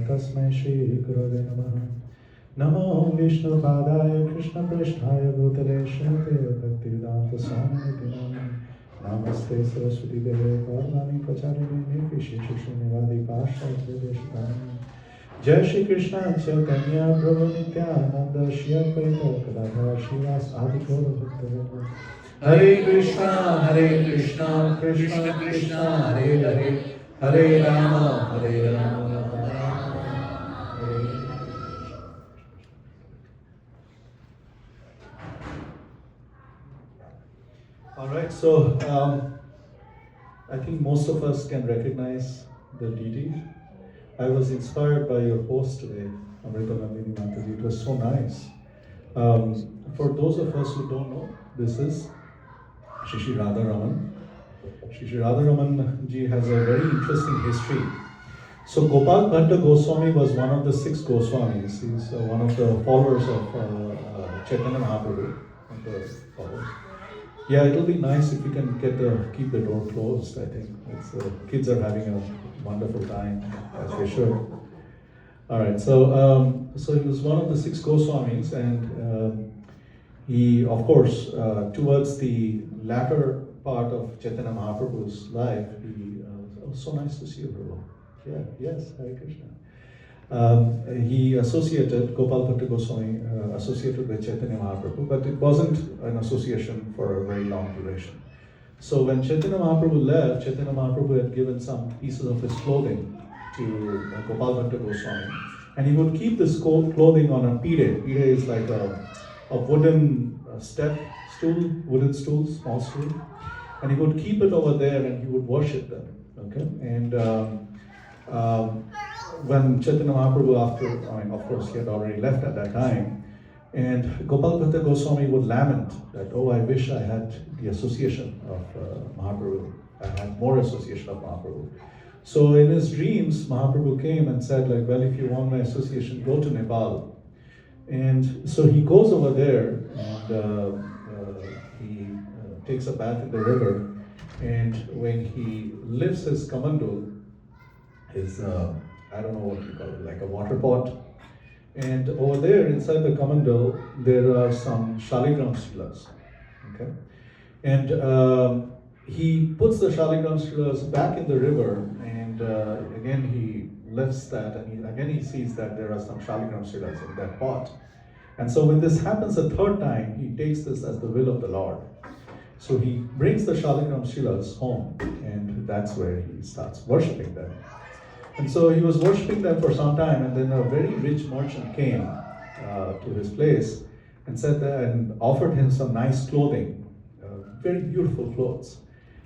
Tasmai Shri Gurave Namaha. Namo Vishnu Padaya Krishna Prasthaya Bhutale Srimate Bhaktivedanta Swami Nityananda. Namaste Saraswati Deve Gauravani Pracharini Nirvishesha Srinivadi Pasha Vedeshitani. Jai Shri Krishna Chaitanya Prabhu Nityananda Shri Advaita Gadadhara Srivas Adi Gaura Bhaktavrinda. Hare Krishna, Krishna Krishna, Hare Hare, Hare Rama, Hare Rama, Hare. All right, so I think most of us can recognize the deity. I was inspired by your post today, Amrita Nandini Mataji. It was so nice. For those of us who don't know, this is Shri Radharaman. Shri Radharaman ji has a very interesting history. So Gopal Bhatta Goswami was one of the 6 Goswamis. He's one of the followers of Chaitanya Mahaprabhu. Yeah, it'll be nice if we can keep the door closed. I think kids are having a wonderful time, as they should. All right, so he was one of the 6 Goswamis, and he, of course, towards the latter part of Chaitanya Mahaprabhu's life, it was so nice to see you, Prabhu. Yeah, yes, Hare Krishna. He associated, Gopal Bhatta Goswami associated with Chaitanya Mahaprabhu, but it wasn't an association for a very long duration. So when Chaitanya Mahaprabhu left, Chaitanya Mahaprabhu had given some pieces of his clothing to Gopal Bhatta Goswami, and he would keep this clothing on a pide. Pide is like a wooden wooden stool, small stool, and he would keep it over there and he would worship them. Okay, and when Chaitanya Mahaprabhu, of course, he had already left at that time, and Gopal Bhatta Goswami would lament that, oh, I wish I had the association of Mahaprabhu. I had more association of Mahaprabhu. So in his dreams, Mahaprabhu came and said, like, well, if you want my association, go to Nepal. And so he goes over there and he takes a bath in the river. And when he lifts his kamandal, his, I don't know what you call it, like a water pot. And over there, inside the kamandal, there are some shaligram stilas. Okay? And he puts the shaligram stilas back in the river, and again he lifts that, and again he sees that there are some shaligram stilas in that pot. And so when this happens a 3rd time, he takes this as the will of the Lord. So he brings the shaligram stilas home, and that's where he starts worshipping them. And so he was worshipping them for some time, and then a very rich merchant came to his place and said that, and offered him some nice clothing, very beautiful clothes.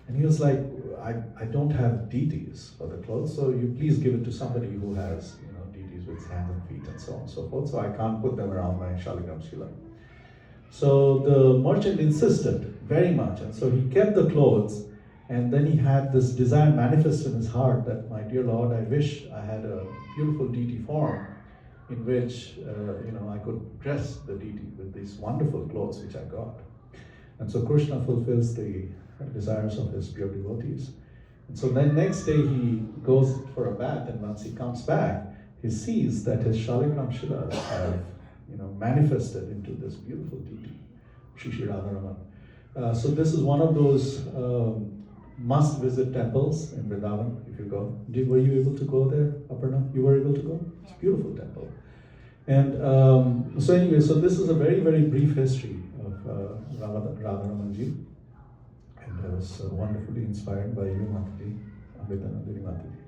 And he was like, I don't have deities for the clothes, so you please give it to somebody who has, deities with hands and feet and so on and so forth. So I can't put them around my shaligram stila. So the merchant insisted very much, and so he kept the clothes. And then he had this desire manifest in his heart that, my dear Lord, I wish I had a beautiful deity form in which, I could dress the deity with these wonderful clothes which I got. And so Krishna fulfills the desires of his pure devotees. And so then next day he goes for a bath, and once he comes back, he sees that his Shaligram Shilas have manifested into this beautiful deity, Shri Shri Radharaman. So this is one of those must-visit temples in Vrindavan. If you go, were you able to go there, Aparna? You were able to go. It's a beautiful temple. And so anyway, so this is a very, very brief history of Radharamanji, and I was wonderfully inspired by you, Mataji, Amritanandini Mataji.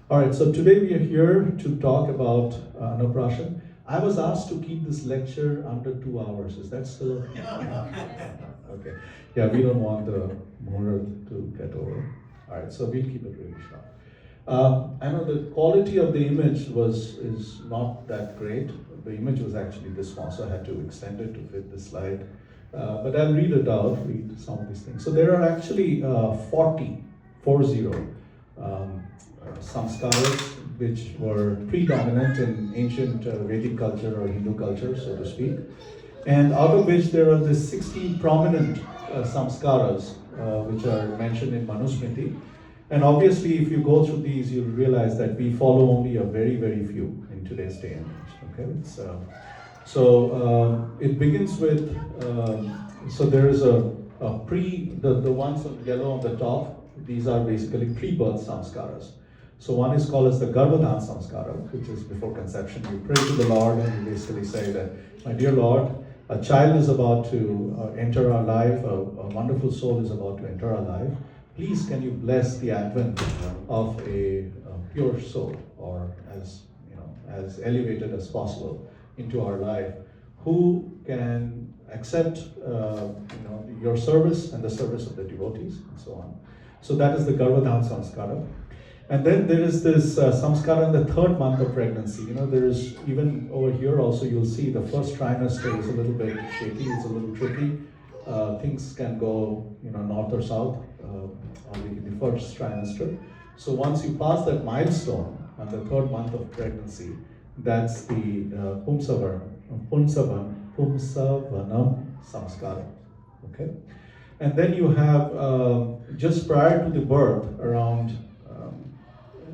All right, so today we are here to talk about Annaprashan. I was asked to keep this lecture under 2 hours. Is that still okay? Okay. Yeah, we don't want the Muhurat to get over. All right, so we'll keep it really short. I know the quality of the image is not that great. The image was actually this small, so I had to extend it to fit the slide. But I'll read it out, read some of these things. So there are actually 40 Samskaras, which were predominant in ancient Vedic culture or Hindu culture, so to speak. And out of which there are the 16 prominent Samskaras, which are mentioned in Manusmriti. And obviously, if you go through these, you'll realize that we follow only a very, very few in today's day and age. Okay, so it begins with, so there is the ones on yellow on the top, these are basically pre-birth samskaras. So one is called as the Garbhadhan Samskara, which is before conception. You pray to the Lord and you basically say that, my dear Lord, a child is about to enter our life, a wonderful soul is about to enter our life. Please can you bless the advent of a pure soul, or as elevated as possible into our life, who can accept your service and the service of the devotees and so on. So that is the Garbhadhan Samskara. And then there is this samskara in the 3rd month of pregnancy. There is, even over here also, you'll see the first trimester is a little bit shaky, it's a little tricky. Things can go, north or south on the first trimester. So once you pass that milestone on the 3rd month of pregnancy, that's the Pumsavanam samskara. Okay, and then you have just prior to the birth, around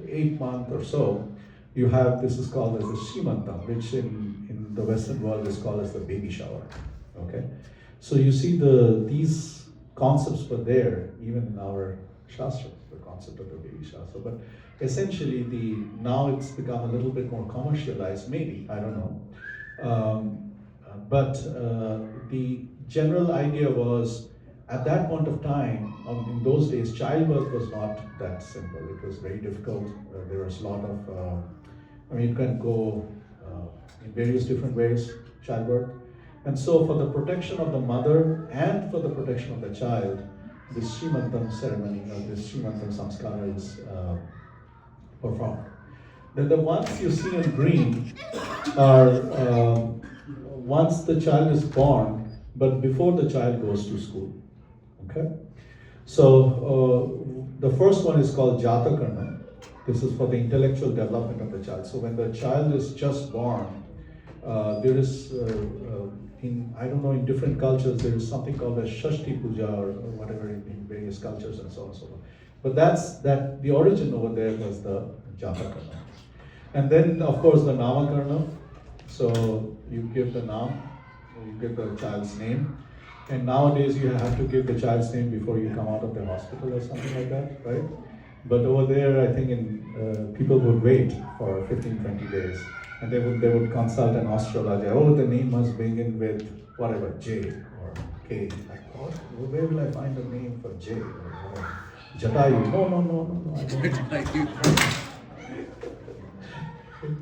8 months or so, you have, this is called as the Srimantam, which in the Western world is called as the baby shower. Okay, so you see these concepts were there even in our Shastra, the concept of the baby shower. So, but essentially now it's become a little bit more commercialized, maybe, I don't know. But the general idea was, at that point of time, in those days, childbirth was not that simple. It was very difficult. There was a lot of, it can go in various different ways, childbirth. And so for the protection of the mother and for the protection of the child, this Srimantam ceremony, or this Srimantam Samskara is performed. Then the ones you see in green are once the child is born, but before the child goes to school. Okay, so the first one is called Jatakarna. This is for the intellectual development of the child. So when the child is just born, there is, in different cultures, there is something called a Shashti Puja or whatever in various cultures and so on and so forth. But the origin over there was the Jatakarna. And then, of course, the Namakarna. So you give the Nam, you give the child's name. And nowadays you have to give the child's name before you come out of the hospital or something like that, right? But over there, I think people would wait for 15-20 days, and they would consult an astrologer. Oh, the name must begin with whatever, J or K. Like, oh, where will I find a name for J or whatever? Jatayu. No, I don't.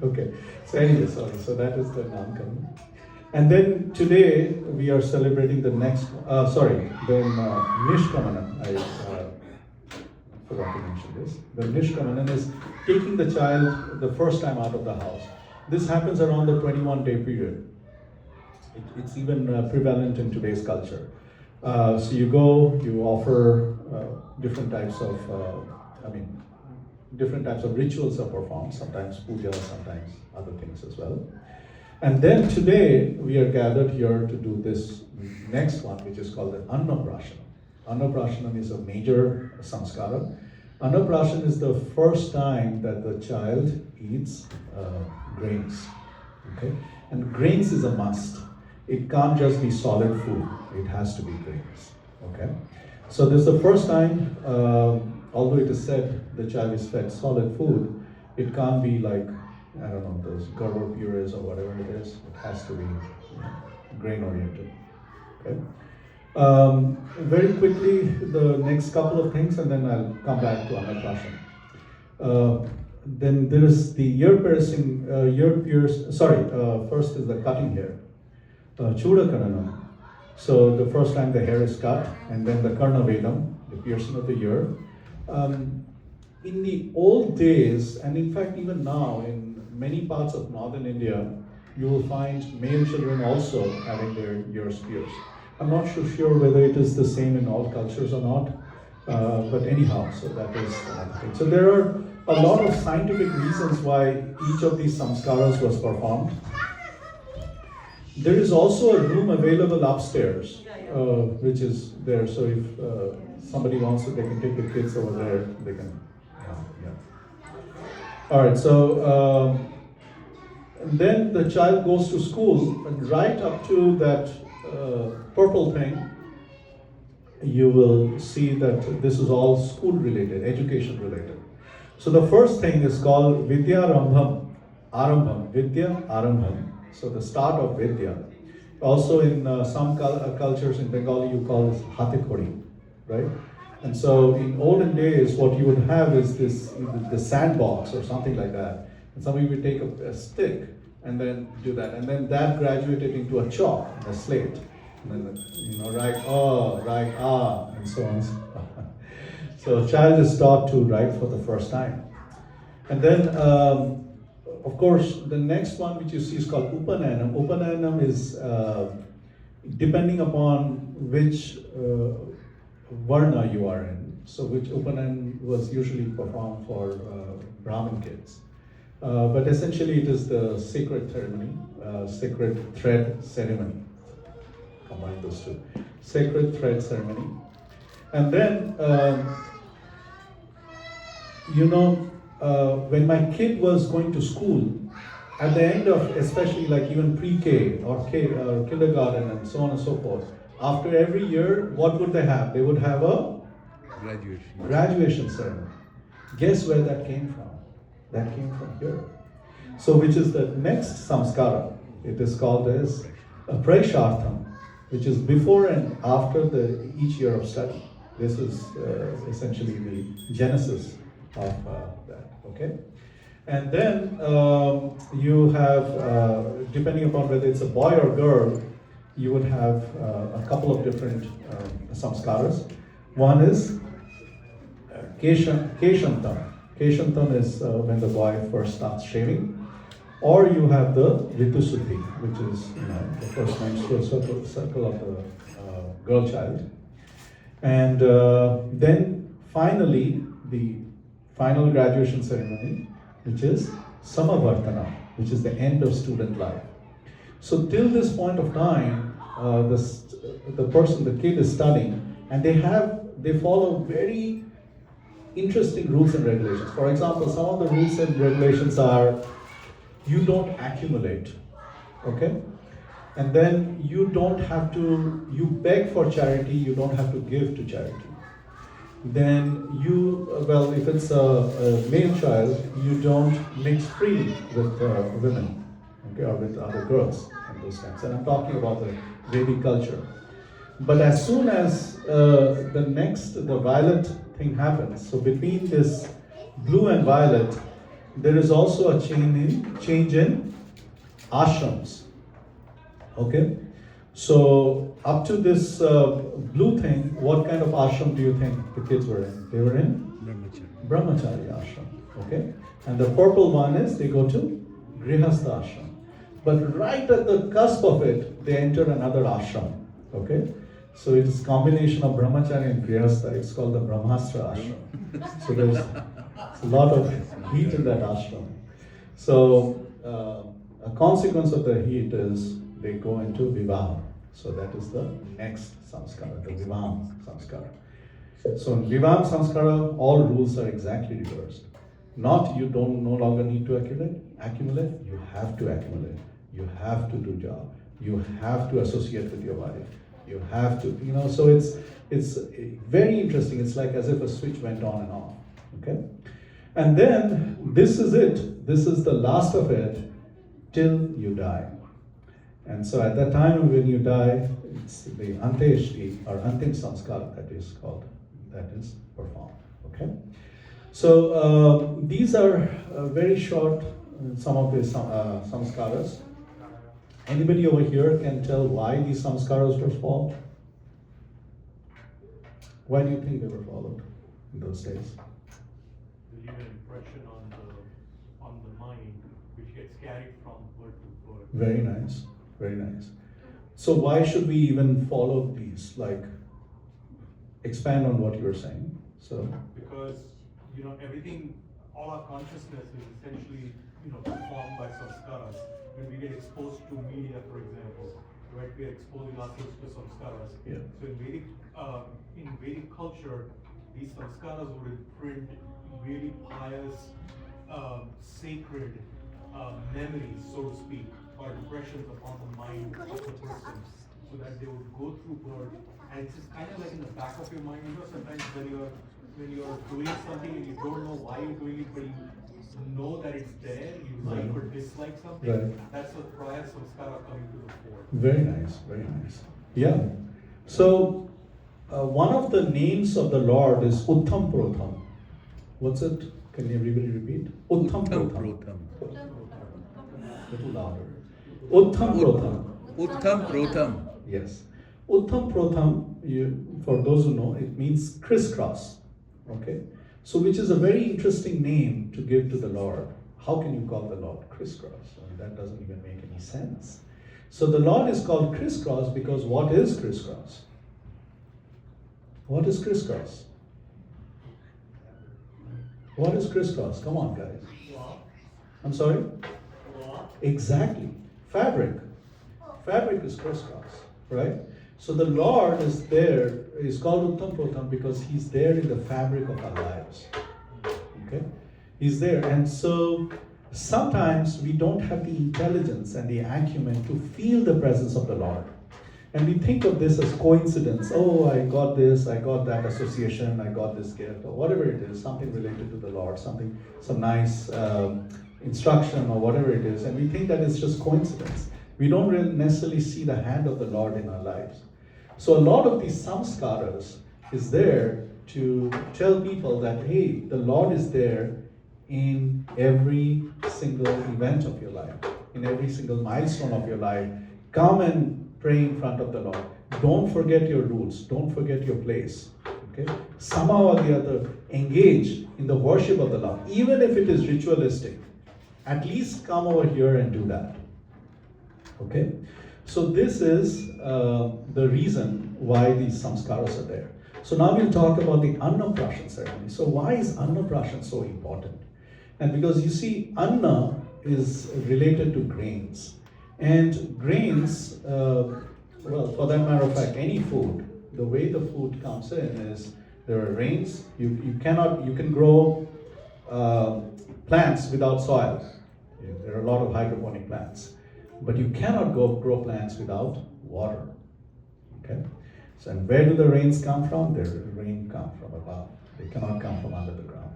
Okay. So anyway, sorry. So that is the Namkarna. And then today we are celebrating the next, Nishkamana. I forgot to mention this. The Nishkamana is taking the child the first time out of the house. This happens around the 21-day period. It's even prevalent in today's culture. So you go, you offer different types of rituals are performed, sometimes puja, sometimes other things as well. And then today, we are gathered here to do this next one, which is called the Annaprashanam. Annaprashanam is a major samskara. Annaprashan is the first time that the child eats grains. Okay, and grains is a must. It can't just be solid food. It has to be grains. Okay, so this is the first time. Although it is said the child is fed solid food, it can't be like, I don't know, those Gerber purees or whatever it is. It has to be grain oriented. Okay. Very quickly, the next couple of things, and then I'll come back to Annaprashan. Then there is the ear piercing, first is the cutting hair. Chuda Karanam. So the first time the hair is cut, and then the Karnavedam, the piercing of the ear. In the old days, and in fact even now, in many parts of northern India, you will find male children also having their ears pierced. I'm not so sure whether it is the same in all cultures or not, but anyhow, so that is another thing. So there are a lot of scientific reasons why each of these samskaras was performed. There is also a room available upstairs, which is there. So if somebody wants to, they can take the kids over there. They can. All right. So then the child goes to school, and right up to that purple thing, you will see that this is all school related, education related. So the first thing is called Vidya Arambham, Vidya Arambham. So the start of Vidya. Also in some cultures in Bengali you call this Hatekori, right? And so in olden days what you would have is the sandbox or something like that. And somebody would take a stick and then do that. And then that graduated into a chalk, a slate. And then, write write and so on. So a child is taught to write for the first time. And then, of course, the next one which you see is called Upanayam. Upanayam is depending upon which Varna you are in. So which Upanayam was usually performed for Brahmin kids. But essentially it is the sacred ceremony, sacred thread ceremony. Combine those two. Sacred thread ceremony. And then, when my kid was going to school, at the end of, especially like even pre-K or kindergarten and so on and so forth, after every year, what would they have? They would have a graduation ceremony. Guess where that came from? That came from here. So which is the next samskara. It is called as a Praishartham, which is before and after each year of study. This is essentially the genesis of that, okay? And then you have, depending upon whether it's a boy or girl, you would have a couple of different samskaras. One is Keshantam. Keshantam is when the boy first starts shaving. Or you have the Ritusuddhi, which is the first menstrual circle of the girl child. And then finally, the final graduation ceremony, which is Samavartana, which is the end of student life. So till this point of time, the kid is studying, and they follow very interesting rules and regulations. For example, some of the rules and regulations are, you don't accumulate, okay? And then you beg for charity, you don't have to give to charity. Then if it's a male child, you don't mix freely with women, okay, or with other girls and those kinds. And I'm talking about the Vedic culture. But as soon as the violet thing happens, so between this blue and violet, there is also a change in ashrams. Okay? So up to this blue thing, what kind of ashram do you think the kids were in? They were in Brahmachari ashram. Okay? And the purple one is they go to Grihastha ashram. But right at the cusp of it, they enter another ashram. Okay? So it is combination of Brahmachari and Grihastha. It's called the Brahmastra ashram. So there's a lot of heat in that ashram. So a consequence of the heat is they go into Vivaha. So that is the next samskara, the Vivaha samskara. So in Vivam Samskara, all rules are exactly reversed. Not you don't no longer need to accumulate, you have to accumulate. You have to do job. You have to associate with your wife. You have to, so it's very interesting. It's like as if a switch went on and off. Okay? And then this is it. This is the last of it till you die. And so at that time when you die, it's the Anteshti or Antim Samskar that is called, that is performed. Okay? So these are very short, some of the samskaras. Anybody over here can tell why these samskaras were followed? Why do you think they were followed in those days? They leave an impression on the mind, which gets carried from word to word. Very nice, very nice. So why should we even follow these? Like, expand on what you were saying. So because everything, all our consciousness is essentially formed by samskaras. When we get exposed to media, for example, right, we are exposing ourselves to samskaras. Yeah. So in Vedic culture, these samskaras would imprint really pious, sacred memories, so to speak, or impressions upon the mind of the person, so that they would go through birth, and it's just kind of like in the back of your mind. Sometimes when you're doing something and you don't know why you're doing it, but you know that it's there, you like or dislike something. Right. That's the prior samskara coming to the fore. Very nice, very nice. Yeah. So one of the names of the Lord is Uttam Protham. What's it? Can everybody repeat? Uttam Protham. Little louder. Uttam Protham. Uttam Protham. Yes. Uttam Protham, for those who know, it means crisscross. Okay? So which is a very interesting name to give to the Lord. How can you call the Lord crisscross? I mean, that doesn't even make any sense. So the Lord is called crisscross because what is crisscross? What is crisscross? What is crisscross? Come on, guys. I'm sorry? Exactly. Fabric. Fabric is crisscross, right? So the Lord is there, is called Uttam Protham because He's there in the fabric of our lives. Okay? He's there. And so sometimes we don't have the intelligence and the acumen to feel the presence of the Lord. And we think of this as coincidence. Oh, I got this, I got that association, I got this gift, or whatever it is, something related to the Lord, some nice instruction or whatever it is. And we think that it's just coincidence. We don't really necessarily see the hand of the Lord in our lives. So a lot of these samskaras is there to tell people that, hey, the Lord is there in every single event of your life, in every single milestone of your life. Come and pray in front of the Lord. Don't forget your roots. Don't forget your place. Okay? Somehow or the other, engage in the worship of the Lord. Even if it is ritualistic, at least come over here and do that. Okay? So this is the reason why these samskaras are there. So now we'll talk about the Annaprashan ceremony. So why is Annaprashan so important? And because you see, Anna is related to grains. And grains, well, for that matter of fact, any food, the way the food comes in is there are rains. You can grow plants without soil. There are a lot of hydroponic plants. But you cannot grow plants without water. Okay? So, and where do the rains come from? The rain come from above. They cannot come from under the ground.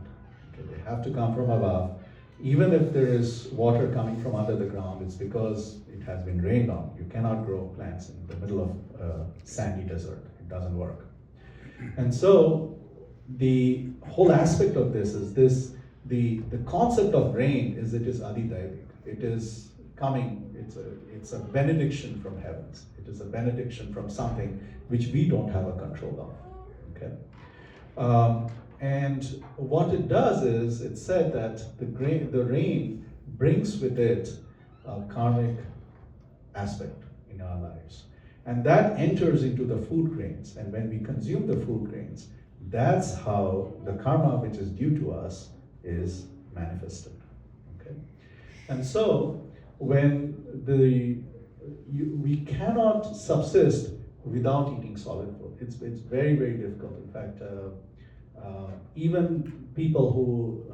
Okay? They have to come from above. Even if there is water coming from under the ground, it's because it has been rained on. You cannot grow plants in the middle of a sandy desert. It doesn't work. And so the whole aspect of this is the concept of rain is it is adidaivic. It is coming, it's a benediction from heavens. It is a benediction from something which we don't have a control of. Okay? And what it does is, it's said that the rain brings with it a karmic aspect in our lives. And that enters into the food grains. And when we consume the food grains, that's how the karma which is due to us is manifested. Okay? And so, when we cannot subsist without eating solid food. It's very, very difficult. In fact, even people who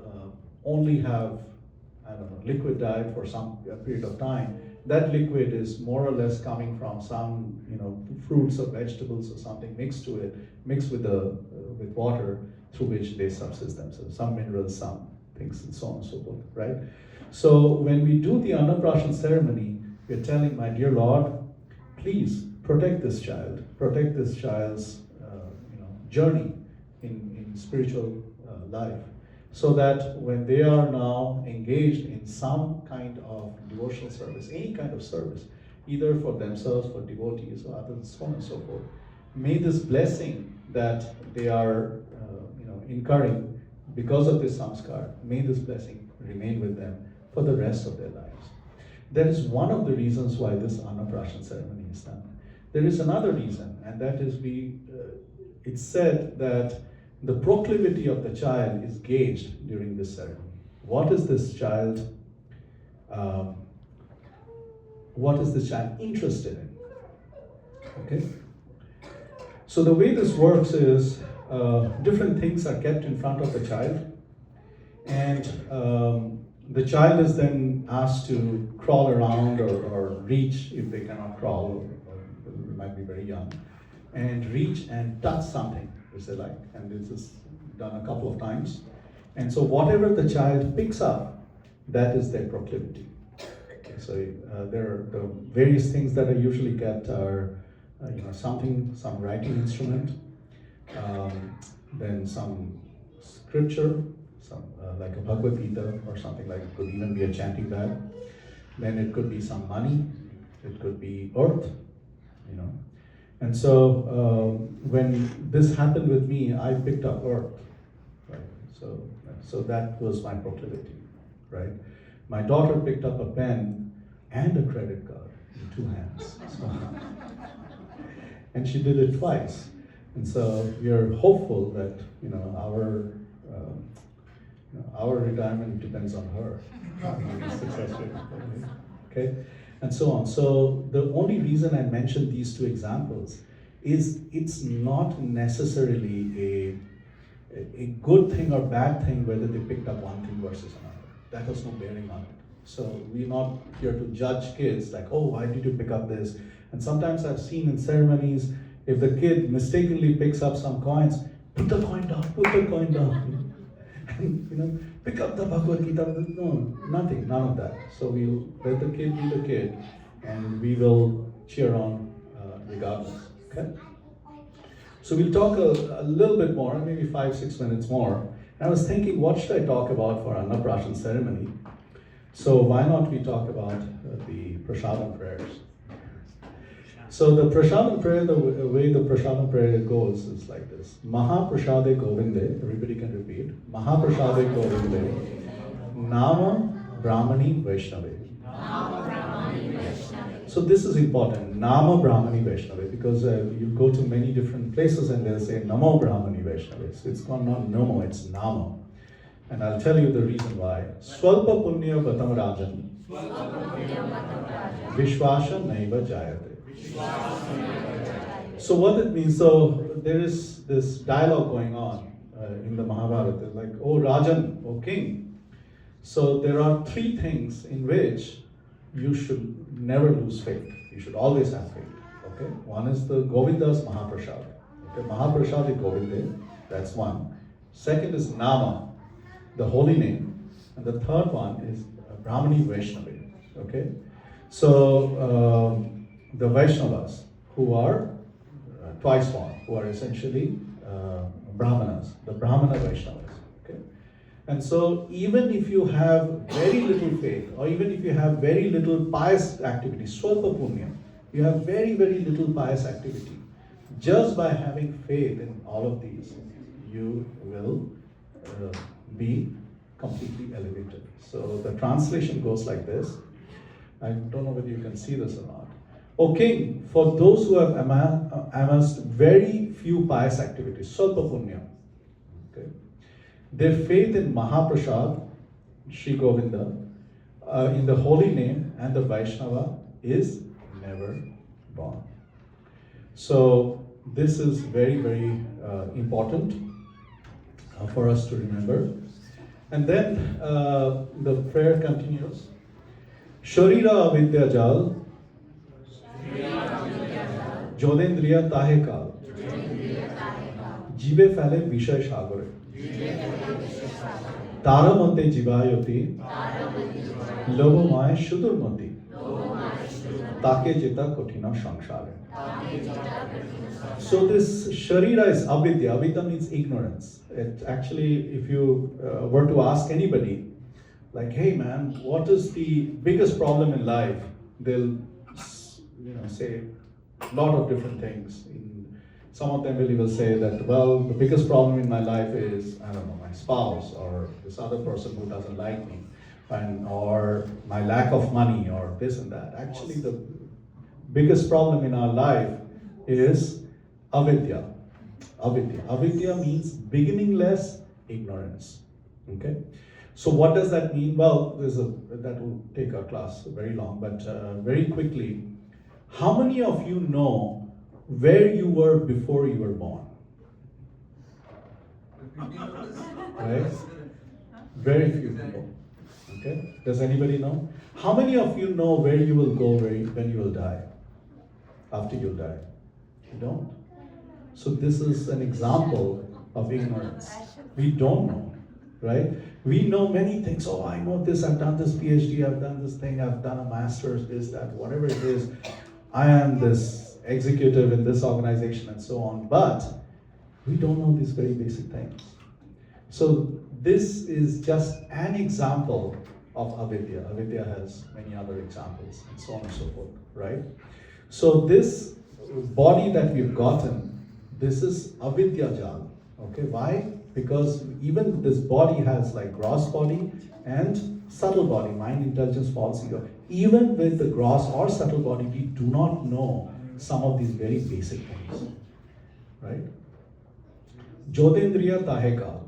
only have, I don't know, liquid diet for some period of time, that liquid is more or less coming from some, fruits or vegetables or something mixed to it, mixed with with water through which they subsist themselves, some minerals, some things, and so on and so forth, right? So when we do the Annaprashan ceremony, we're telling, my dear Lord, please protect this child's journey in spiritual life, so that when they are now engaged in some kind of devotional service, any kind of service, either for themselves, for devotees, or others, so on and so forth, may this blessing that they are incurring because of this samskar, may this blessing remain with them for the rest of their lives. That is one of the reasons why this Annaprashan ceremony is done. There is another reason, and that is it's said that the proclivity of the child is gauged during this ceremony. What is this child interested in? Okay? So the way this works is different things are kept in front of the child, and the child is then asked to crawl around or reach, if they cannot crawl, or they might be very young, and reach and touch something which they like. And this is done a couple of times. And so whatever the child picks up, that is their proclivity. Okay, so there are the various things that are usually kept are some writing instrument, then some scripture, some like a Bhagavad Gita or something, like it could even be a chanting bag. Then it could be some money, it could be earth, And so when this happened with me, I picked up earth, right? So that was my proclivity, right? My daughter picked up a pen and a credit card in 2 hands. And she did it twice. And so we are hopeful that our retirement depends on her. Successful. Okay, and so on. So the only reason I mentioned these 2 examples is it's not necessarily a good thing or bad thing whether they picked up one thing versus another. That has no bearing on it. So we're not here to judge kids like, oh, why did you pick up this? And sometimes I've seen in ceremonies, if the kid mistakenly picks up some coins, put the coin down. And pick up the Bhagavad Gita. No, nothing, none of that. So we'll let the kid be the kid, and we will cheer on regardless. Okay? So we'll talk a little bit more, maybe 5-6 minutes more. And I was thinking, what should I talk about for Annaprashan ceremony? So why not we talk about the prasadam prayers? So the prasadam prayer, the way the prasadam prayer goes is like this. Mahaprasade Govinde, everybody can repeat. Mahaprasade Govinde, Nama Brahmani Vaishnave. So this is important, Nama Brahmani Vaishnave, because you go to many different places and they'll say Namo Brahmani Vaishnave. So it's not Namo, it's Nama. And I'll tell you the reason why. Swalpa Punya Vatam Rajan, Vishwasha Naiva Jayate. So what it means, so there is this dialogue going on in the Mahabharata, like, oh Rajan, oh king. So there are 3 things in which you should never lose faith. You should always have faith. Okay? One is the Govinda's Mahaprasad. Okay, Mahaprasad is Govinda, that's one. Second is Nama, the holy name. And the third one is Brahmani Vaishnava. Okay? So the Vaishnavas, who are twice born, who are essentially Brahmanas, the Brahmana Vaishnavas. Okay? And so even if you have very little faith, or even if you have very little pious activity, swalpa punya, you have very, very little pious activity, just by having faith in all of these, you will be completely elevated. So the translation goes like this. I don't know whether you can see this or not. O king, for those who have amassed very few pious activities, Salpa Punya, okay, their faith in Mahaprasad, Sri Govinda, in the holy name and the Vaishnava is never born. So this is very, very important for us to remember. And then the prayer continues. Sharira avidya jal, jodendriya tahe kal, jibe fale vishay sagore, tara monte jivayoti, lobomaya shudurmati, take jeta kothina samskare. So this sharira is avidya. Avidya means ignorance. It actually, if you were to ask anybody, like, hey man, what is the biggest problem in life? They'll, say a lot of different things. Some of them will say that, well, the biggest problem in my life is, I don't know, my spouse or this other person who doesn't like me, or my lack of money or this and that. Actually, the biggest problem in our life is avidya. Avidya. Avidya means beginningless ignorance. Okay? So what does that mean? Well, that will take our class very long, but very quickly, how many of you know where you were before you were born? Right? Very few people. Okay? Does anybody know? How many of you know where you will go when you will die? After you die? You don't? So this is an example of ignorance. We don't know, right? We know many things. Oh, I know this, I've done this PhD, I've done this thing, I've done a master's, this, that, whatever it is. I am this executive in this organization and so on. But we don't know these very basic things. So this is just an example of avidya. Avidya has many other examples and so on and so forth, right? So this body that we've gotten, this is avidya jal. Okay, why? Because even this body has like gross body and subtle body, mind, intelligence, false ego. Even with the gross or subtle body, we do not know some of these very basic things, right? Jodendriya taheka.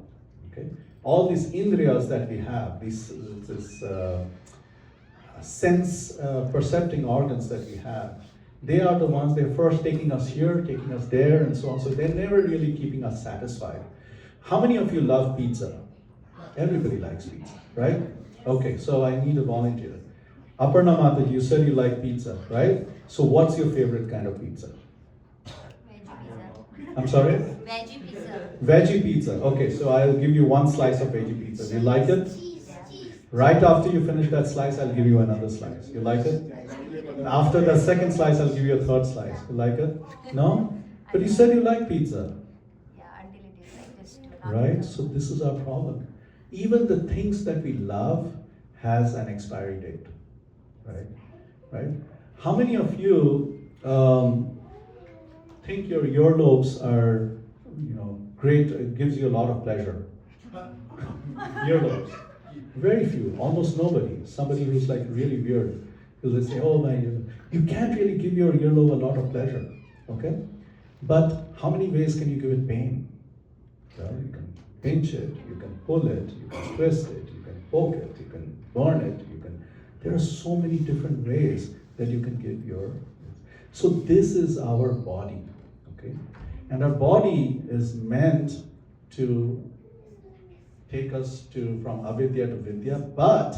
Okay, all these indriyas that we have, this sense percepting organs that we have, they are the ones, they're first taking us here, taking us there, and so on. So they're never really keeping us satisfied. How many of you love pizza? Everybody likes pizza, right? Okay, so I need a volunteer. Aparna Mataji, you said you like pizza, right? So what's your favorite kind of pizza? Veggie pizza. I'm sorry? Veggie pizza. Veggie pizza. Okay, so I'll give you one slice of veggie pizza. Do you like it? Right after you finish that slice, I'll give you another slice. You like it? After the second slice, I'll give you a third slice. You like it? No? But you said you like pizza. Yeah, until it is like this. Right? So this is our problem. Even the things that we love has an expiry date. Right? Right? How many of you think your earlobes are, great? It gives you a lot of pleasure. Earlobes. Very few, almost nobody. Somebody who's like really weird. Will say, oh my, you can't really give your earlobe a lot of pleasure. Okay? But how many ways can you give it pain? Well, you can pinch it, you can pull it, you can twist it, you can poke it, you can burn it, there are so many different ways that you can give your. So this is our body, okay? And our body is meant to take us from avidya to vidya, but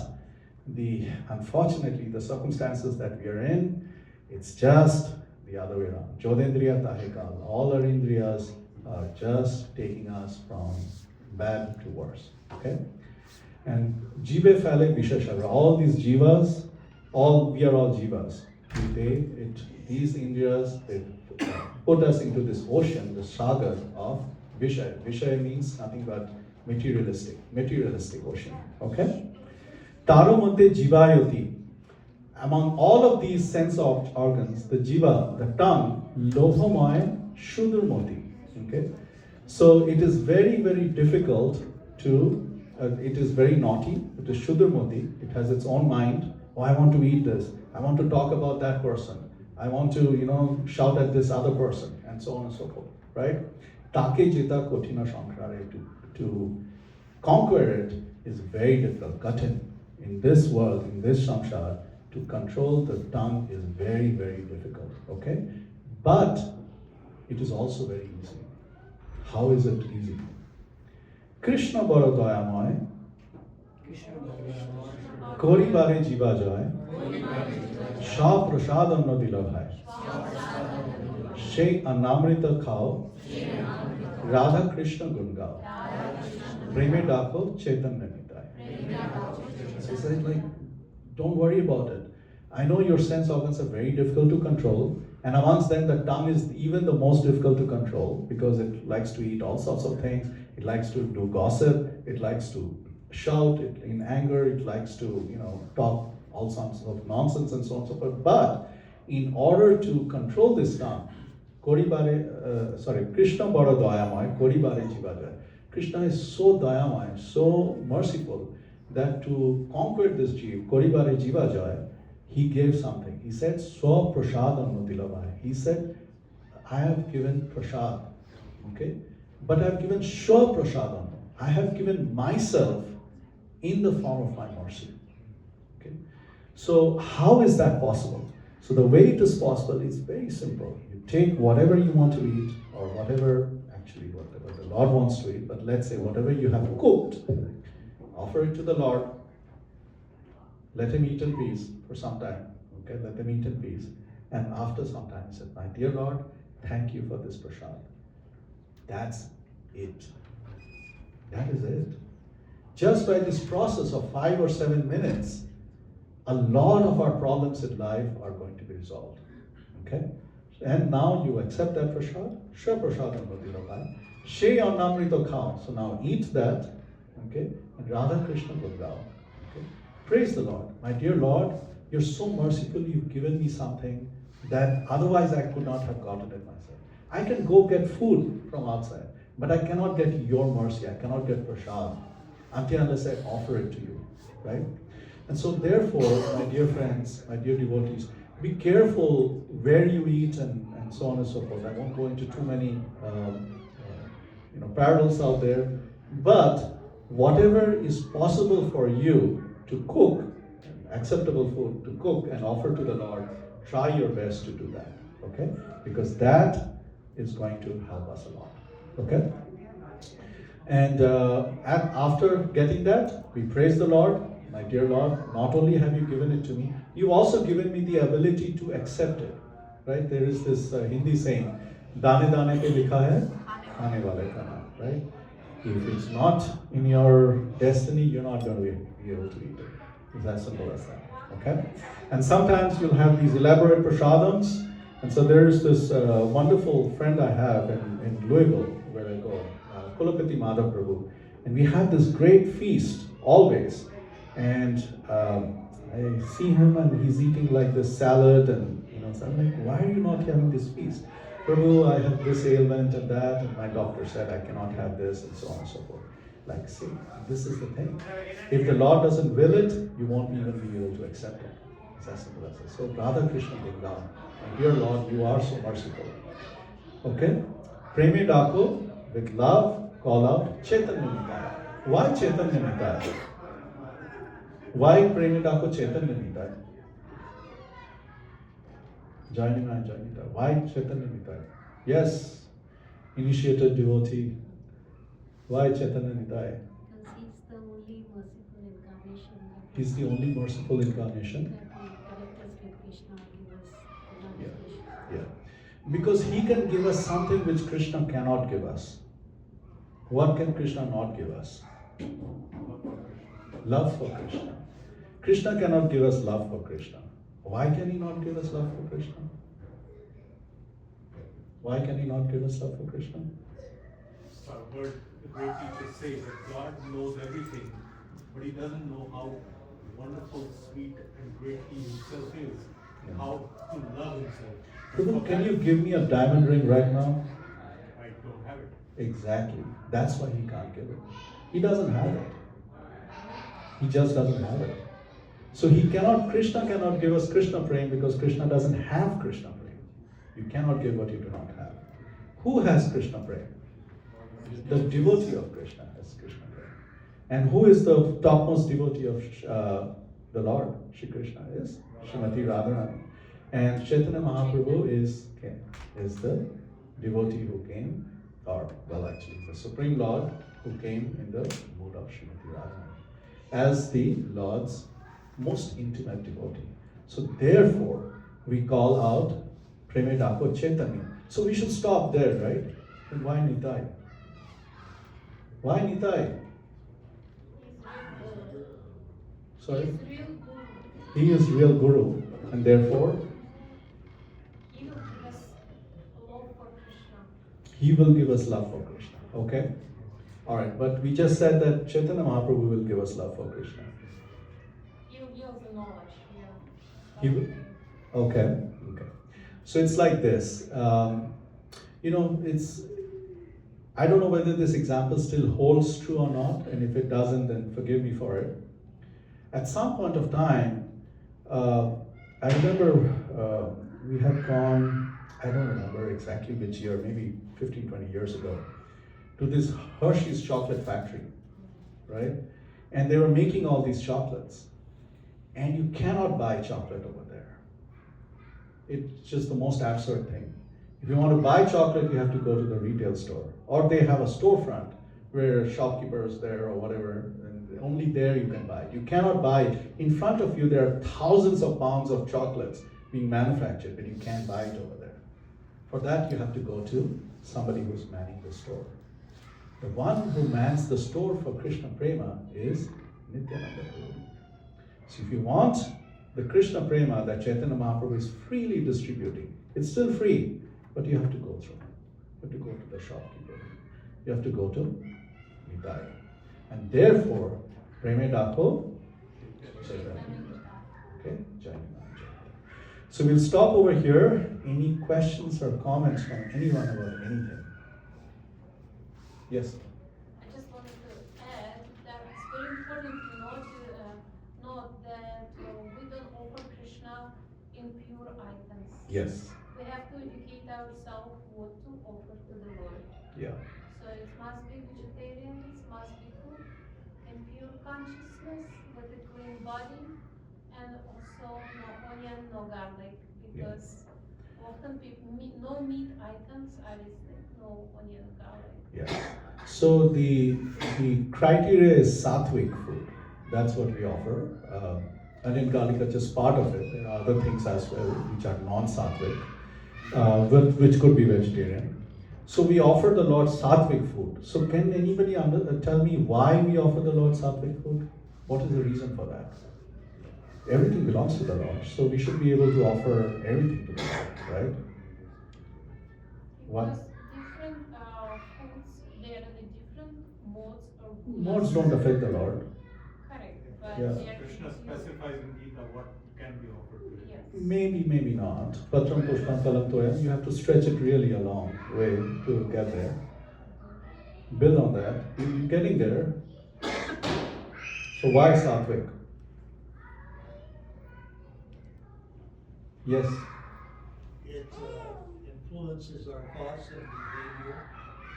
unfortunately the circumstances that we are in, it's just the other way around. Jodendriya tahekal, all our indriyas are just taking us from bad to worse, okay? And jive phale vishashara, all these jivas, we are all jivas. These indriyas, they put us into this ocean, the sagar of vishaya. Vishaya means nothing but materialistic ocean, okay? Taro monte jivayoti. Among all of these sense of organs, the jiva, the tongue, lobhamaya shudurmoti, okay? So it is very, very difficult it is very naughty, it is shudurmati, it has its own mind. Oh, I want to eat this, I want to talk about that person, I want to, shout at this other person, and so on and so forth, right? Take jeta kothina samskare, to conquer it is very difficult, katin. In this world, in this samsara, to control the tongue is very, very difficult, okay? But it is also very easy. How is it easy? Krishna baro dayamoy, koribare jiva joy, sha prasad anno dilo bhai, she anamrita khao, Radha Krishna gun gao, preme dako chaitanya nitai. So he said, like, don't worry about it. I know your sense organs are very difficult to control, and amongst them the tongue is even the most difficult to control because it likes to eat all sorts of things. It likes to do gossip. It likes to shout in anger. It likes to, talk all sorts of nonsense and so on and so forth. But in order to control this tongue, Krishna bada dayamay, koribare jivajay. Krishna is so dayamay, so merciful that to conquer this jiv, koribare jivajay, he gave something. He said, Swa prasadam nutilavai. He said, I have given prasad, okay? But I have given Swa prasadam. I have given myself in the form of my mercy. Okay? So how is that possible? So the way it is possible is very simple. You take whatever you want to eat, or whatever the Lord wants to eat, but let's say whatever you have cooked, offer it to the Lord. Let him eat in peace for some time. Okay, let them eat in peace. And after some time, he said, my dear Lord, thank you for this prasad. That's it. That is it. Just by this process of 5 or 7 minutes, a lot of our problems in life are going to be resolved. Okay? And now you accept that prasad. Shra prasadam vadirabai. She anamrito khao. So now eat that. Okay? And Radha Krishna Gurgao. Okay? Praise the Lord. My dear Lord, you're so merciful. You've given me something that otherwise I could not have gotten it myself. I can go get food from outside, but I cannot get your mercy. I cannot get prasad until unless I offer it to you. Right? And so therefore, my dear friends, my dear devotees, be careful where you eat and so on and so forth. I won't go into too many parallels out there. But whatever is possible for you to cook, acceptable food to cook and offer to the Lord, try your best to do that. Okay? Because that is going to help us a lot. Okay? And after getting that, we praise the Lord. My dear Lord, not only have you given it to me, you've also given me the ability to accept it. Right? There is this Hindi saying, "Dane dane pe likha hai, aane wale ka naam." Right? If it's not in your destiny, you're not going to be able to eat it. It's as simple as that. Okay? And sometimes you'll have these elaborate prasadams. And so there is this wonderful friend I have in Louisville, where I go, Kulapati Madhav Prabhu. And we have this great feast always. And I see him and he's eating like this salad and so I'm like, why are you not having this feast? Prabhu, I have this ailment and that, and my doctor said I cannot have this and so on and so forth. Like, see, this is the thing. If the Lord doesn't will it, you won't even be able to accept it. It's as simple as that. So Radha Krishna Gurgaon, my dear Lord, you are so merciful. Okay? Preme Dako, with love, call out Chaitanya Nitai. Why Chaitanya Nitai? Why Preme Dako Chaitanya Nitai? Jainima, Jainita. Why Chaitanya Nitai? Yes, initiated devotee. Why Chaitanya Nitai? Because He's the only merciful incarnation. Yeah. Because he can give us something which Krishna cannot give us. What can Krishna not give us? Love for Krishna. Krishna cannot give us love for Krishna. Why can he not give us love for Krishna? Why can he not give us love for Krishna? So I've heard the great teachers say that God knows everything, but he doesn't know how wonderful, sweet, and great he himself is, and how to love himself. Prabhu, can you give me a diamond ring right now? I don't have it. Exactly. That's why he can't give it. He doesn't have it. He just doesn't have it. So Krishna cannot give us Krishna prem because Krishna doesn't have Krishna prem. You cannot give what you do not have. Who has Krishna prem? The devotee of Krishna has Krishna prem. And who is the topmost devotee of the Lord? Shri Krishna is Srimati Radharani. And Chaitanya Mahaprabhu is the devotee who came, or well, actually, the Supreme Lord who came in the mood of Srimati Radharani as the Lord's most intimate devotee. So therefore, we call out Premedako Chaitanya. So we should stop there, right? And why Nitai? Why Nitai? Sorry? He is real Guru, and therefore He will give us love for Krishna. he will give us love for Krishna. Okay? Alright, but we just said that Chaitanya Mahaprabhu will give us love for Krishna. He will give us the knowledge. Yeah. He will. Okay. So it's like this. It's. I don't know whether this example still holds true or not, and if it doesn't, then forgive me for it. At some point of time, I remember we had gone, I don't remember exactly which year, maybe 15, 20 years ago, to this Hershey's chocolate factory, right? And they were making all these chocolates. And you cannot buy chocolate over there. It's just the most absurd thing. If you want to buy chocolate, you have to go to the retail store. Or they have a storefront where a shopkeeper is there or whatever, and only there you can buy it. You cannot buy it. In front of you, there are thousands of pounds of chocolates being manufactured, but you can't buy it over there. For that, you have to go to somebody who's manning the store. The one who mans the store for Krishna Prema is Nityananda Prabhu. So if you want the Krishna Prema that Chaitanya Mahaprabhu is freely distributing, it's still free, but you have to go through. You have to go to the shopkeeper. You have to go to Nitai. And therefore, Premedako Chaitanya. Okay? Chaitanya. So we'll stop over here. Any questions or comments from anyone about anything? Yes? I just wanted to add that it's very important to note that we don't offer Krishna impure items. Yes. We have to educate ourselves what to offer to the Lord. Yeah. So it must be vegetarian, it must be cooked in pure consciousness with a clean body, and also no onion, no garlic, because often people no meat items are listed, no onion, garlic. Yeah. So the criteria is sattvic food. That's what we offer. Onion, garlic are just part of it. There are other things as well which are non-sattvic, which could be vegetarian. So we offer the Lord sattvic food. So can anybody tell me why we offer the Lord sattvic food? What is the reason for that? Everything belongs to the Lord, so we should be able to offer everything to the Lord, right? What? Because different foods, they are in the different modes or Modes don't affect the Lord. Correct, but Yeah. they are Krishna specifies in Gita what can be offered to him. Yes. Maybe, maybe not. Patram Pushpam Phalam Toyam, you have to stretch it really a long way to get there. Build on that. You're getting there. So why sattvic? Yes. It influences our thoughts and behavior,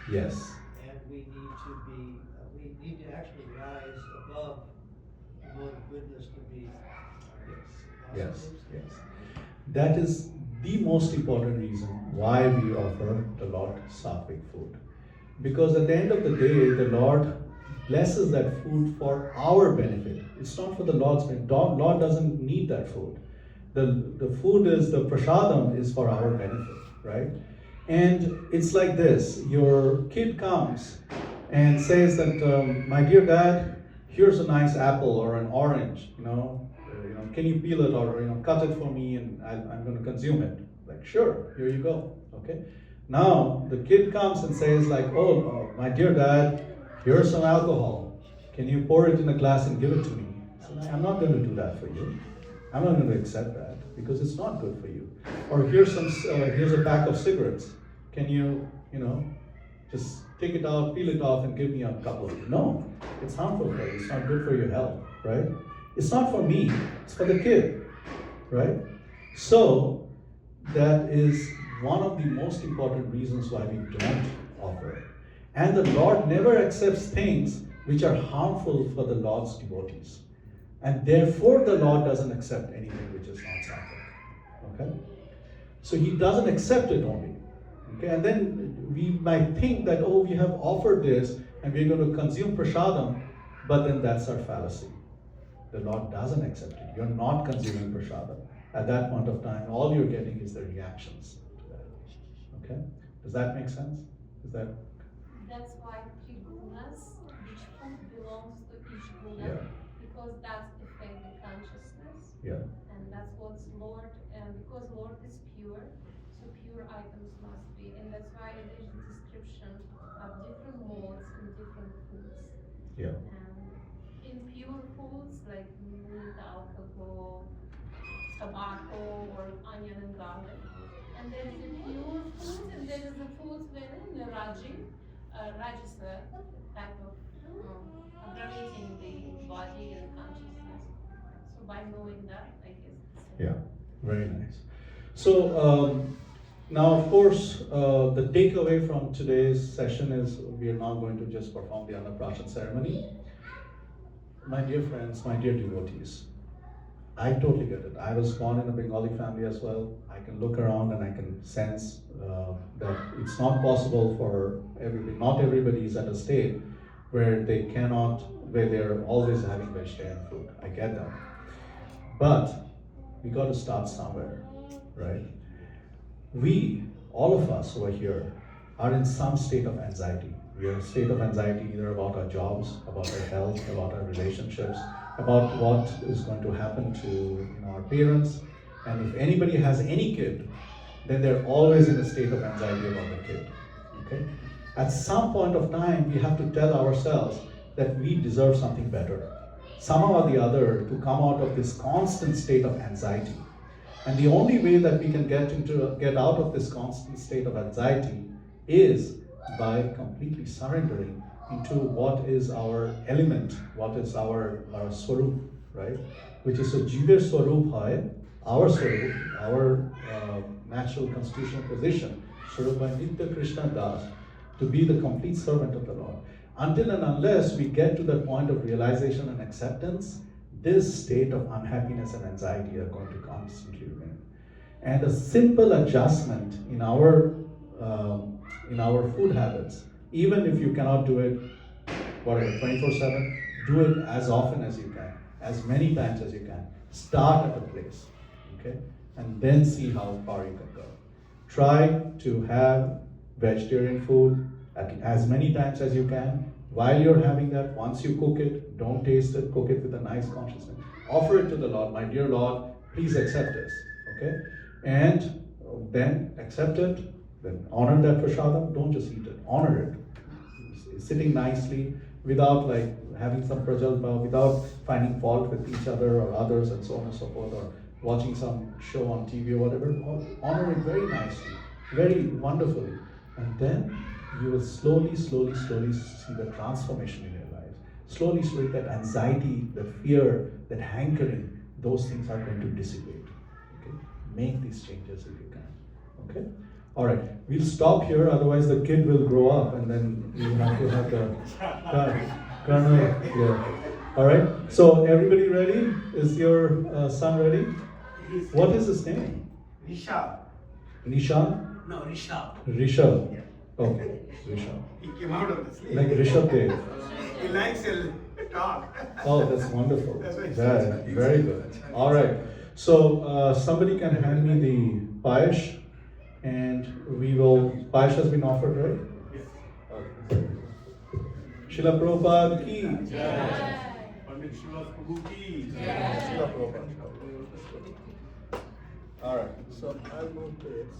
Yes. and we need to actually rise above the mode of goodness to be Yes. positives. Yes. That is the most important reason why we offer the Lord sattvic food. Because at the end of the day, the Lord blesses that food for our benefit. It's not for the Lord's benefit. Lord doesn't need that food. The food is, the prasadam is for our benefit, right? And it's like this, your kid comes and says that, my dear dad, here's a nice apple or an orange, can you peel it or cut it for me and I'm going to consume it. Like, sure, here you go, okay? Now, the kid comes and says like, oh, my dear dad, here's some alcohol. Can you pour it in a glass and give it to me? So I'm not going to do that for you. I'm not going to accept that because it's not good for you. Or here's a pack of cigarettes. Can you, just take it out, peel it off, and give me a couple? No, it's harmful for you. It's not good for your health, right? It's not for me. It's for the kid, right? So that is one of the most important reasons why we don't offer it. And the Lord never accepts things which are harmful for the Lord's devotees. And therefore the Lord doesn't accept anything which is not sattvic. Okay? So he doesn't accept it only. Okay, and then we might think that, oh, we have offered this and we're going to consume prasadam, but then that's our fallacy. The Lord doesn't accept it. You're not consuming prasadam. At that point of time, all you're getting is the reactions to that. Okay? Does that make sense? Is that? That's why three gunas, each food belongs to each guna, Yeah. because that's affect the consciousness, Yeah. and that's what's Lord, and because Lord is pure, so pure items must be, and that's why there's a description of different modes in different foods. Yeah. And in pure foods like meat, alcohol, tobacco, or onion and garlic. And there is a pure food, and there is a food wherein the Rajasa type of aggravating the body and consciousness. So by knowing that, I guess. Yeah. Very nice. So now, of course, the takeaway from today's session is we are now going to just perform the Annaprashan ceremony. My dear friends, my dear devotees, I totally get it. I was born in a Bengali family as well. I can look around and I can sense that it's not possible for everybody, not everybody is at a state where where they're always having vegetarian food. I get that. But we got to start somewhere, right? We, all of us over here, are in some state of anxiety. We are in a state of anxiety either about our jobs, about our health, about our relationships, about what is going to happen to our parents. And if anybody has any kid, then they're always in a state of anxiety about the kid. Okay? At some point of time, we have to tell ourselves that we deserve something better. Somehow or the other, to come out of this constant state of anxiety. And the only way that we can get out of this constant state of anxiety is by completely surrendering into what is our element, what is our swarup, right? Which is so jiver swarup hai, our swarup, our natural constitutional position, Swarupa Nitya Krishna Das, to be the complete servant of the Lord. Until and unless we get to the point of realization and acceptance, this state of unhappiness and anxiety are going to constantly remain. And a simple adjustment in our food habits, even if you cannot do it, 24/7, do it as often as you can, as many times as you can. Start at a place, okay? And then see how far you can go. Try to have vegetarian food as many times as you can. While you're having that, once you cook it, don't taste it, cook it with a nice consciousness. Offer it to the Lord. My dear Lord, please accept this, okay? And then accept it, then honor that prasadam, don't just eat it, honor it. Sitting nicely, without like having some prajalpa, without finding fault with each other or others and so on and so forth, or watching some show on TV or whatever, honor it very nicely, very wonderfully. And then you will slowly see the transformation in your life. Slowly, that anxiety, that fear, that hankering, those things are going to dissipate. Okay? Make these changes if you can. Okay? All right, we'll stop here, otherwise the kid will grow up and then you have to have the colonel. Yeah. All right, so everybody ready? Is your son ready? What is his name? Rishabh. Nishan? No, Rishabh. Rishabh. Yeah. Okay, Rishabh. He came out of the sleep. Like Rishabh Dev. He likes to talk. Oh, that's wonderful. That's what he Yeah, says. very good. All right, so somebody can hand me the payash, and payash has been offered, right? Yes. Srila Prabhupada ki. Pandit Srivas Prabhu ki. Srila Prabhupada. All right, so I'll move to this.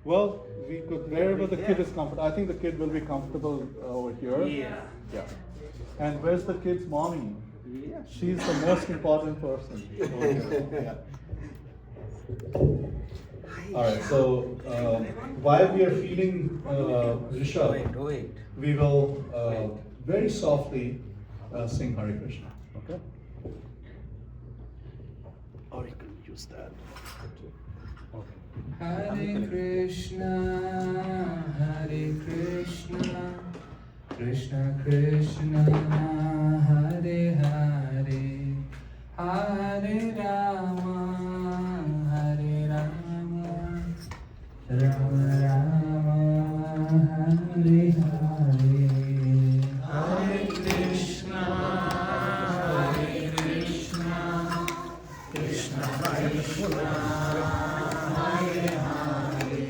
Well, we could, wherever the kid is comfortable. I think the kid will be comfortable over here. Yeah. And where's the kid's mommy? She's the most important person. Yeah. All right, so while we are feeding Rishabh, we will very softly sing Hare Krishna. Okay? Or you can use that. Okay. Hare Krishna, Krishna Krishna, Hare Hare, Hare Rama, Rama Rama, Hare Hare. Hare Krishna, Krishna Krishna, Hare Hare,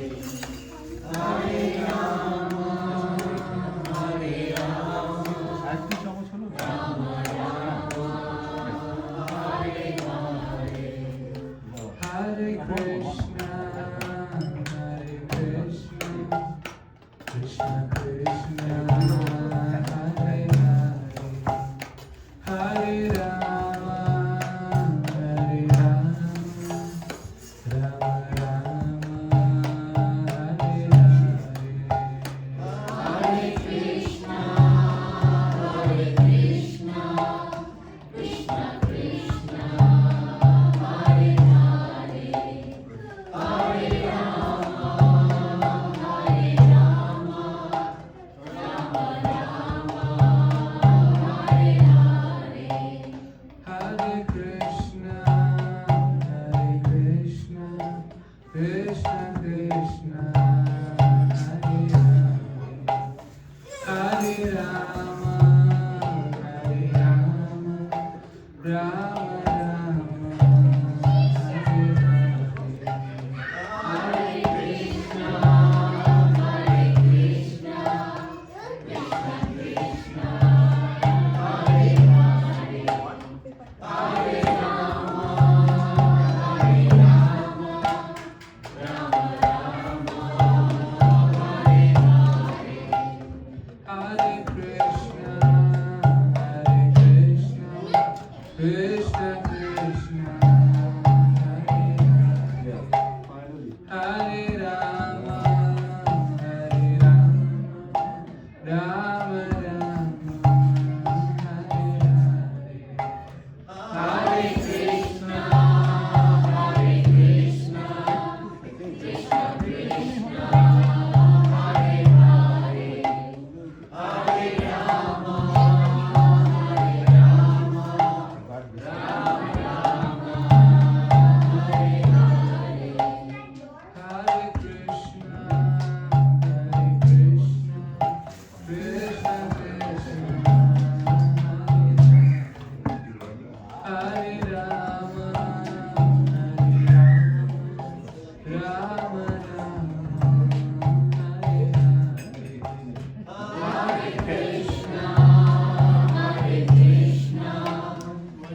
Hare Rama, Hare Hare Krishna, Krishna Krishna, Hare Hare, Hare Rama, Hare Rama, Rama Rama, Hare Hare. Hare Krishna, Krishna Krishna, Hare Hare, Hare Rama, Hare Rama, Rama Rama, Hare Hare. Hare Krishna, Krishna Krishna, Hare Hare, Hare Rama, Hare Rama, Rama Rama, Hare Hare. Hare Krishna, Krishna Krishna, Hare Hare, Hare Rama, Hare Rama, Rama Rama, Hare Hare. Hare Krishna, Krishna Krishna, Hare Hare, Hare Rama, Hare Rama, Rama Rama, Hare Hare. Hare Krishna, Krishna Krishna, Hare Hare, Hare Rama, Hare Rama, Rama Rama, Hare Hare. Hare Krishna,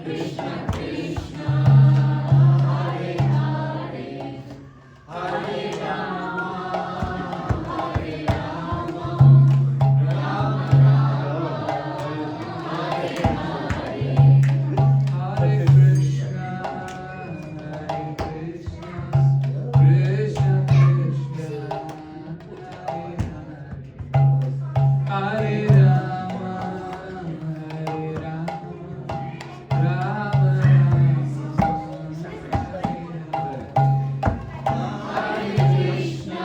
Krishna Krishna, Hare Rama, Hare Rama, Rama Rama, Hare Hare. Hare Krishna,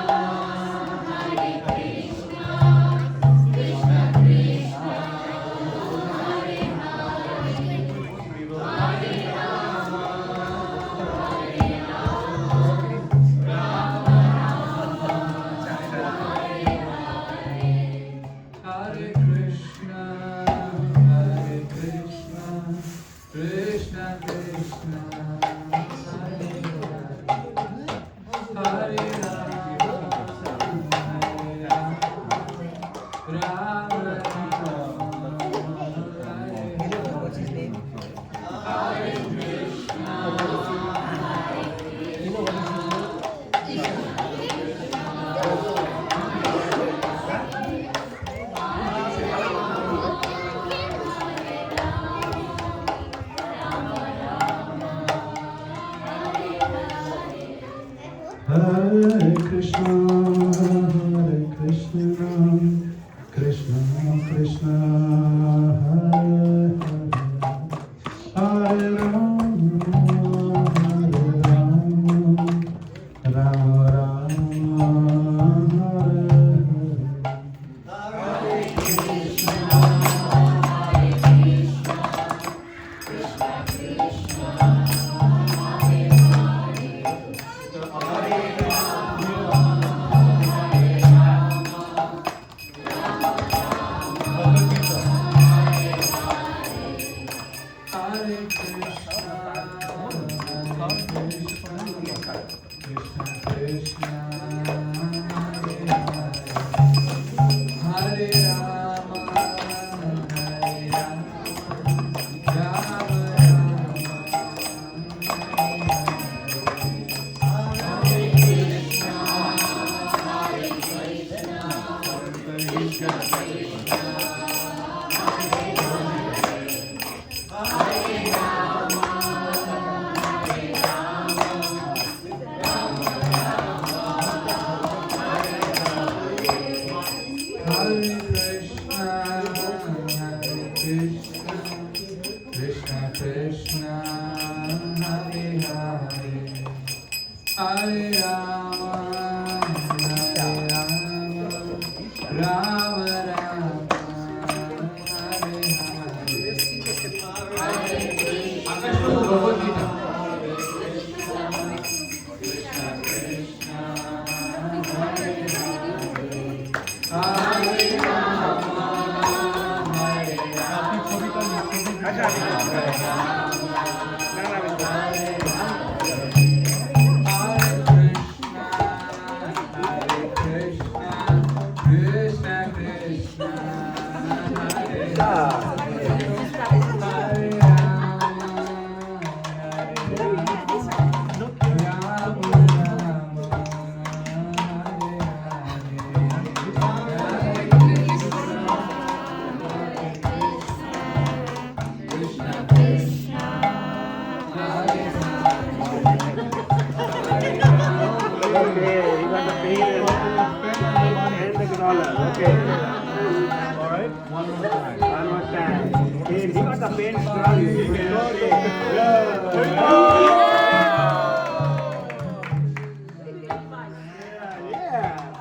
Krishna Krishna, Hare Hare, Hare Rama, Hare Rama, Rama Rama, Hare Hare. Hare Krishna, Krishna Krishna, Hare Hare, Hare Rama, Hare Rama, Rama Hare Krishna, Krishna Krishna, Hare Hare, Hare Rama, Hare Rama, Rama Rama, Hare Hare Krishna, Krishna Krishna, Hare Hare, Hare Rama, Rama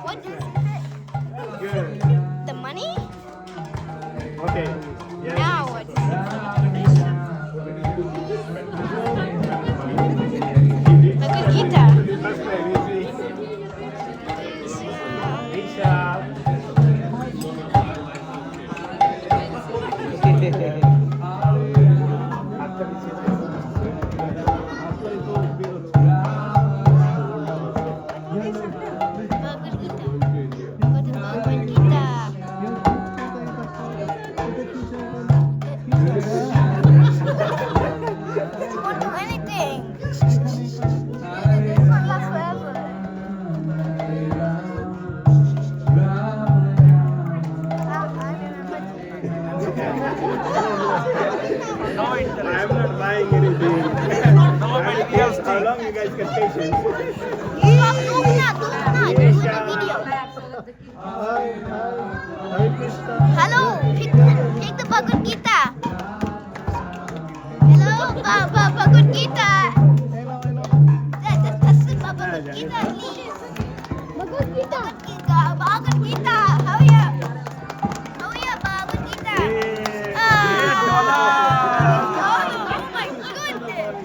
What is it? The money? Okay. Now what? The good guitar. I'm not buying anything. How long you guys can patience? Hello, take the Bhagavad Gita. Hello, Bhagavad Gita. That's the Bhagavad Gita. Bhagavad Gita. Bhagavad Gita. How are you? Bhagavad Gita? Oh my goodness.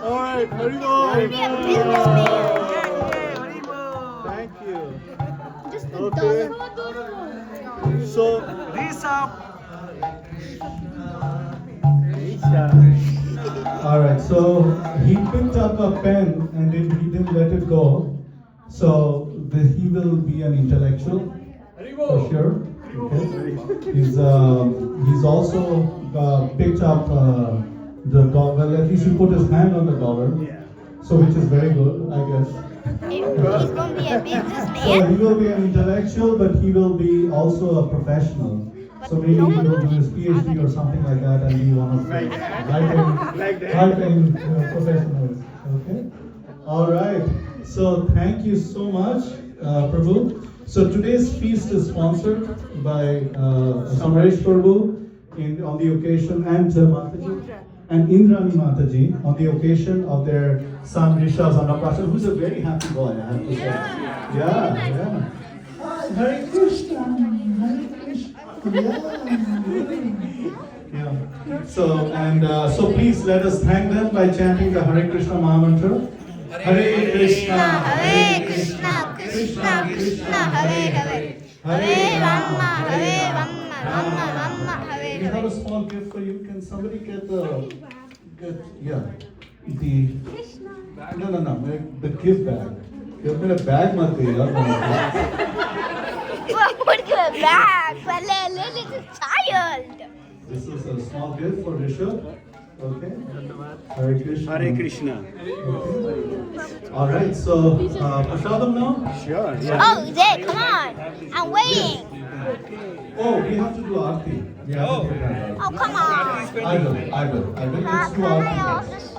Alright, Haribol. Be a businessman. Thank you. Just a Okay. dollar. So, Alright, so he picked up a pen and he didn't let it go. So he will be an intellectual for sure. Okay. He's also picked up the dollar. Well, at least he put his hand on the dollar. So which is very good, I guess. He's going to be a So businessman. he will be an intellectual, but he will be also a professional. So maybe he will do his PhD or something like that and be one of the high-paying professionals. Okay? All right. So thank you so much, Prabhu. So today's feast is sponsored by Samaresh Prabhu on the occasion and Mataji and Indrani Mataji on the occasion of their son Rishabh's Annaprashan, who's a very happy boy, I have to say. Yeah. Hare Krishna, Hare Krishna. Yeah. So please let us thank them by chanting the Hare Krishna Mahamantra. Hare Krishna, Hare Krishna, Krishna Krishna, Hare Hare. Hare Rama, Rama Rama, Hare We have a Hare. small gift for you. Can somebody get the No. The gift bag. You have made a bag, मत करिए यार. Put the bag. Lily is a child. This is a small gift for Rishabh. Okay. Hare Krishna. Hare Krishna. Okay. All right. So Prashadam now. Sure. Yeah. Oh, Zay, come on. I'm waiting. Oh, we have to do aarti. We have to do that. Oh, come on. I will. Let's do Can I aarti. also